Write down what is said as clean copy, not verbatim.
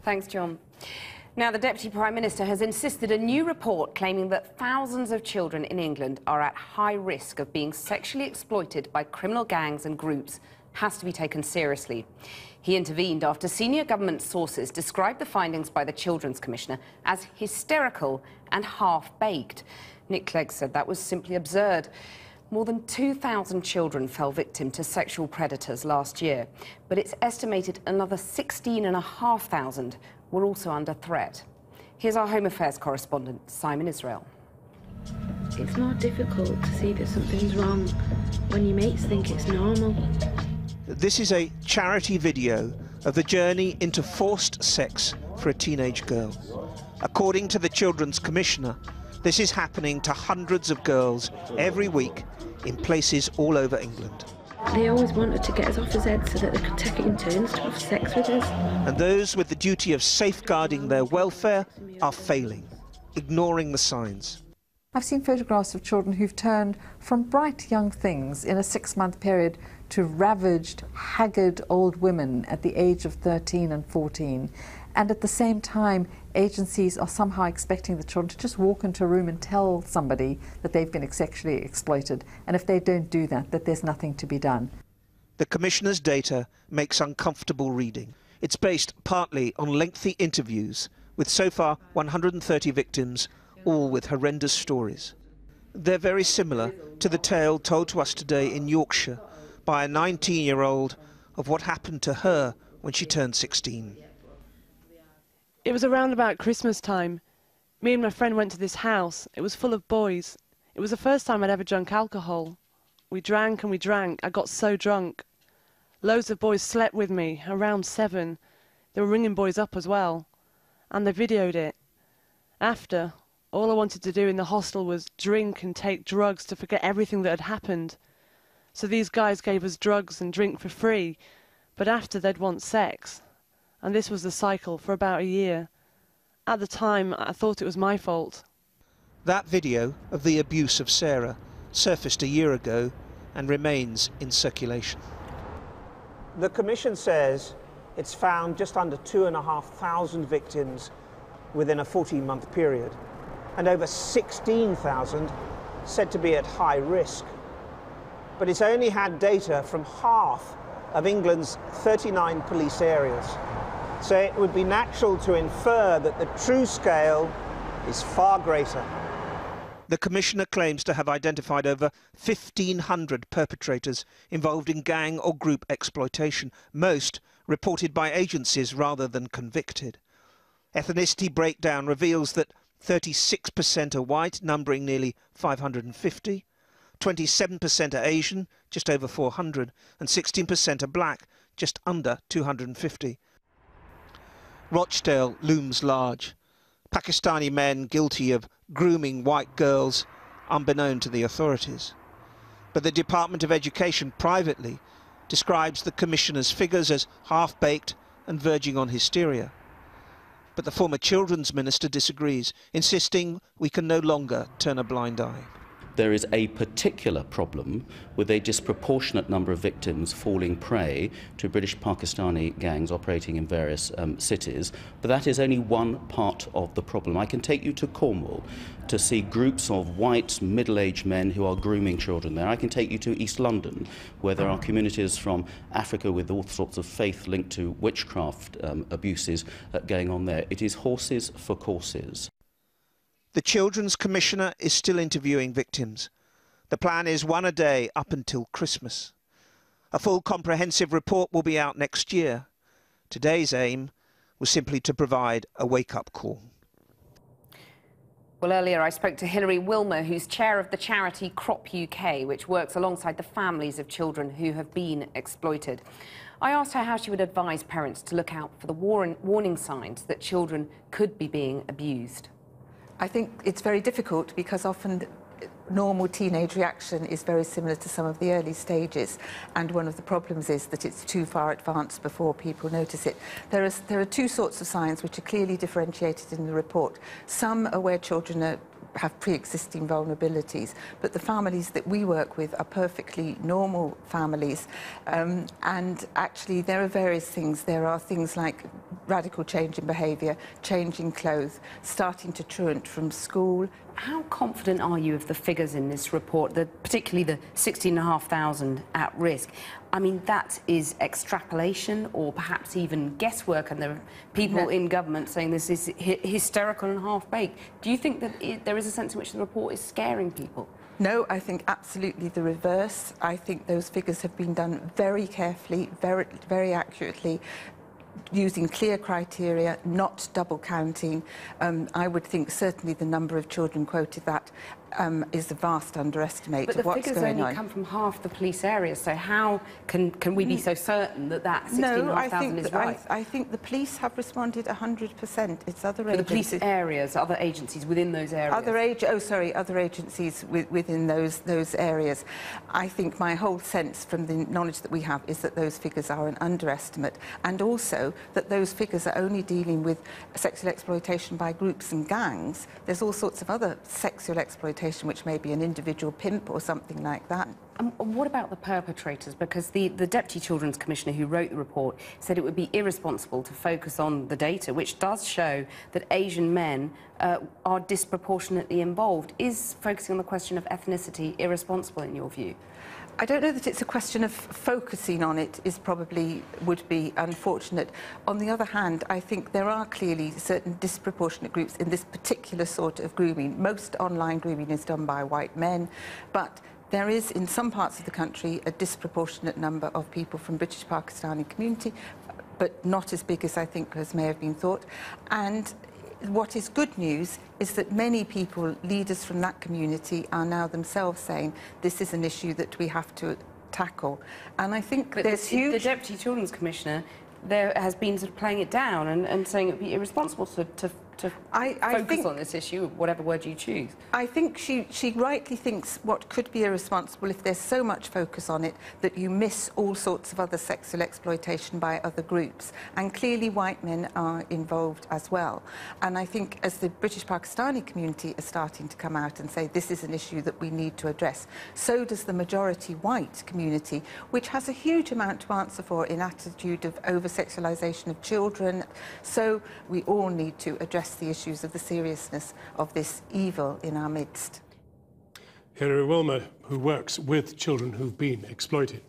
Thanks, John. Now, the Deputy Prime Minister has insisted a new report claiming that thousands of children in England are at high risk of being sexually exploited by criminal gangs and groups has to be taken seriously. He intervened after senior government sources described the findings by the Children's Commissioner as hysterical and half-baked. Nick Clegg said that was simply absurd. More than 2,000 children fell victim to sexual predators last year, but it's estimated another 16,500 were also under threat. Here's our Home Affairs correspondent, Simon Israel. It's more difficult to see that something's wrong when your mates think it's normal. This is a charity video of the journey into forced sex for a teenage girl. According to the Children's Commissioner, this is happening to hundreds of girls every week in places all over England. They always wanted to get us off his head so that they could take it in turns to have sex with us. And those with the duty of safeguarding their welfare are failing, ignoring the signs. I've seen photographs of children who've turned from bright young things in a 6-month period to ravaged, haggard old women at the age of 13 and 14. And at the same time, agencies are somehow expecting the children to just walk into a room and tell somebody that they've been sexually exploited. And if they don't do that, that there's nothing to be done. The Commissioner's data makes uncomfortable reading. It's based partly on lengthy interviews with so far 130 victims, all with horrendous stories. They're very similar to the tale told to us today in Yorkshire by a 19-year-old of what happened to her when she turned 16. It was around about Christmas time. Me and my friend went to this house. It was full of boys. It was the first time I'd ever drunk alcohol. We drank and we drank. I got so drunk. Loads of boys slept with me, around 7. They were ringing boys up as well. And they videoed it. After, all I wanted to do in the hostel was drink and take drugs to forget everything that had happened. So these guys gave us drugs and drink for free, but after they'd want sex. And this was the cycle for about a year. At the time, I thought it was my fault. That video of the abuse of Sarah surfaced a year ago and remains in circulation. The Commission says it's found just under 2,500 victims within a 14-month period, and over 16,000 said to be at high risk. But it's only had data from half of England's 39 police areas. So it would be natural to infer that the true scale is far greater. The Commissioner claims to have identified over 1,500 perpetrators involved in gang or group exploitation, most reported by agencies rather than convicted. Ethnicity breakdown reveals that 36% are white, numbering nearly 550, 27% are Asian, just over 400, and 16% are black, just under 250. Rochdale looms large. Pakistani men guilty of grooming white girls, unbeknown to the authorities. But the Department of Education privately describes the Commissioner's figures as half-baked and verging on hysteria. But the former Children's Minister disagrees, insisting we can no longer turn a blind eye. There is a particular problem with a disproportionate number of victims falling prey to British Pakistani gangs operating in various cities, but that is only one part of the problem. I can take you to Cornwall to see groups of white middle-aged men who are grooming children there. I can take you to East London, where there are communities from Africa with all sorts of faith linked to witchcraft abuses going on there. It is horses for courses. The Children's Commissioner is still interviewing victims. The plan is one a day up until Christmas. A full comprehensive report will be out next year. Today's aim was simply to provide a wake-up call. Well, earlier I spoke to Hilary Wilmer, who's chair of the charity Crop UK, which works alongside the families of children who have been exploited. I asked her how she would advise parents to look out for the warning signs that children could be being abused. I think it's very difficult because often normal teenage reaction is very similar to some of the early stages, and one of the problems is that it's too far advanced before people notice it. There are two sorts of signs which are clearly differentiated in the report. Some are where children are have pre-existing vulnerabilities, but the families that we work with are perfectly normal families. And actually there are various things. There are things like radical change in behaviour, change in clothes, starting to truant from school. How confident are you of the figures in this report, particularly the 16,500 at risk? I mean, that is extrapolation or perhaps even guesswork, and there are people in government saying this is hysterical and half-baked. Do you think that there is a sense in which the report is scaring people? No, I think absolutely the reverse. I think those figures have been done very carefully, very accurately, using clear criteria, not double counting. I would think certainly the number of children quoted that is a vast underestimate of what's going on. But the figures only come from half the police areas, so how can we be so certain that 16,500 is right? I think the police have responded 100%. It's other agencies. The police areas, other agencies within those areas? Other agencies within those areas. I think my whole sense from the knowledge that we have is that those figures are an underestimate, and also that those figures are only dealing with sexual exploitation by groups and gangs. There's all sorts of other sexual exploitation, which may be an individual pimp or something like that. And what about the perpetrators? Because the Deputy Children's Commissioner who wrote the report said it would be irresponsible to focus on the data, which does show that Asian men are disproportionately involved. Is focusing on the question of ethnicity irresponsible in your view? I don't know that it's a question of focusing on it would be unfortunate. On the other hand, I think there are clearly certain disproportionate groups in this particular sort of grooming. Most online grooming is done by white men, but there is, in some parts of the country, a disproportionate number of people from British Pakistani community, but not as big as I think as may have been thought. And what is good news is that many people, leaders from that community, are now themselves saying this is an issue that we have to tackle. And I think there's huge... The Deputy Children's Commissioner there has been sort of playing it down and saying it would be irresponsible to focus on this issue, whatever word you choose. I think she rightly thinks what could be irresponsible if there's so much focus on it that you miss all sorts of other sexual exploitation by other groups. And clearly white men are involved as well. And I think as the British Pakistani community are starting to come out and say this is an issue that we need to address, so does the majority white community, which has a huge amount to answer for in attitude of over-sexualisation of children. So we all need to address the issues of the seriousness of this evil in our midst. Hilary Wilmer, who works with children who've been exploited.